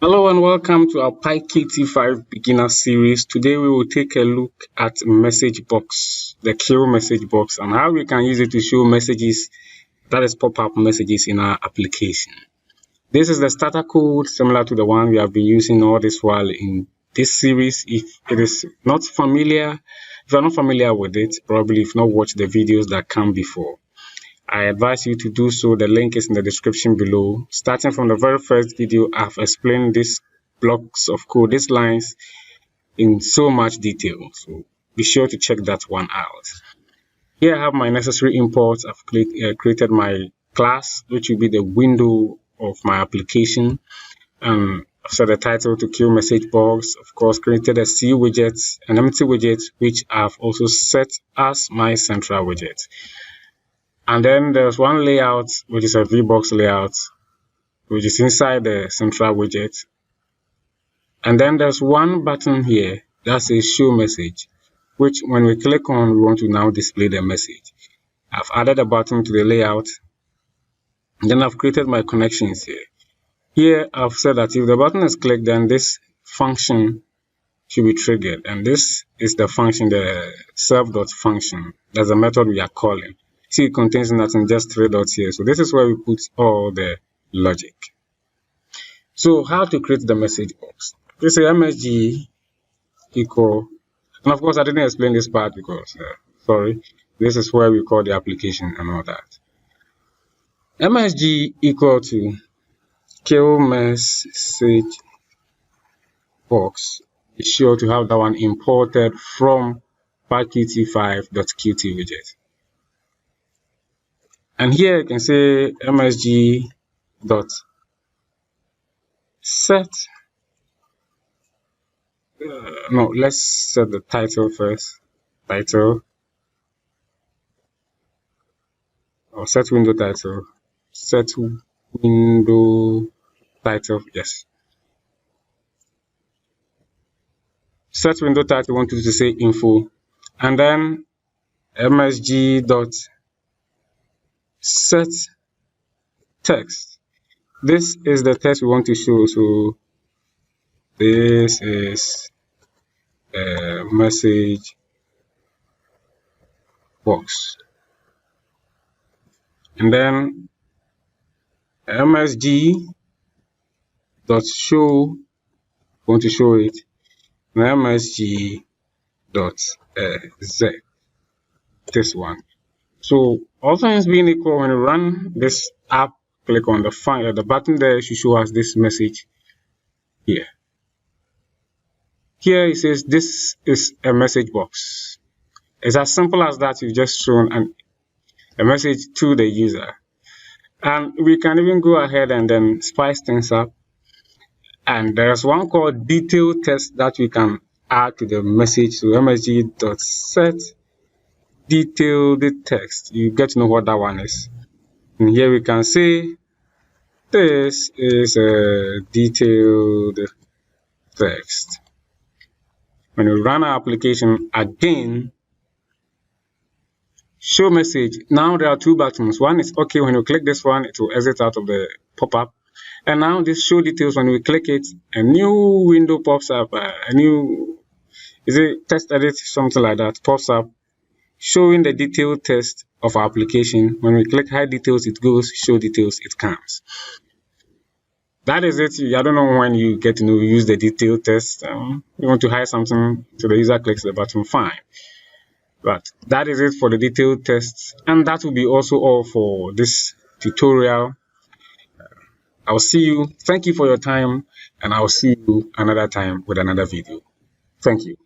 Hello and welcome to our PyKT5 beginner series. Today we will take a look at MessageBox, the QMessageBox, and how we can use it to show messages, that is pop-up messages in our application. This is the starter code similar to the one we have been using all this while in this series. If it is not familiar, if you're not familiar with it, probably if not watched the videos that come before, I advise you to do so. The link is in the description below. Starting from the very first video, I've explained these blocks of code, these lines, in so much detail. So be sure to check that one out. Here I have my necessary imports. I've created my class, which will be the window of my application. I've set the title to QMessageBox. Of course, created a C widget, an empty widget, which I've also set as my central widget. And then there's one layout, which is a VBox layout, which is inside the central widget. And then there's one button here that says show message, which when we click on, we want to now display the message. I've added a button to the layout. And then I've created my connections here. Here I've said that if the button is clicked, then this function should be triggered. And this is the function, the self.function. That's the method we are calling. See, it contains nothing, just 3 dots here. So this is where we put all the logic. So how to create the message box? We say msg equal, and of course I didn't explain this part because, sorry, this is where we call the application and all that. msg equal to QMessageBox. Be sure to have that one imported from PyQt5.qt widget. And here you can say msg dot set. No, let's set the title first. Title or set window title. Set window title. Yes. Set window title. Want you to say info, and then msg dot set text. This is the text we want to show. So this is a message box, and then msg dot show, want to show it, and msg dot z, this one. So all things being equal, when you run this app, click on the button there, should show us this message here. Here it says this is a message box. It's as simple as that. You've just shown a message to the user. And we can even go ahead and then spice things up. And there's one called detail text that we can add to the message. So msg.set detailed text. You get to know what that one is. And here we can say this is a detailed text. When we run our application again, show message. Now there are 2 buttons. One is okay. When you click this one, it will exit out of the pop-up. And now this show details, when we click it, a new window pops up, a new, is it text edit, something like that, pops up, showing the detailed text of our application. When we click hide details, it goes, show details, it comes. That is it. I don't know when you get to use the detailed text. You want to hide something, so the user clicks the button, fine. But that is it for the detailed tests, and that will be also all for this tutorial. I'll see you. Thank you for your time, and I'll see you another time with another video. Thank you.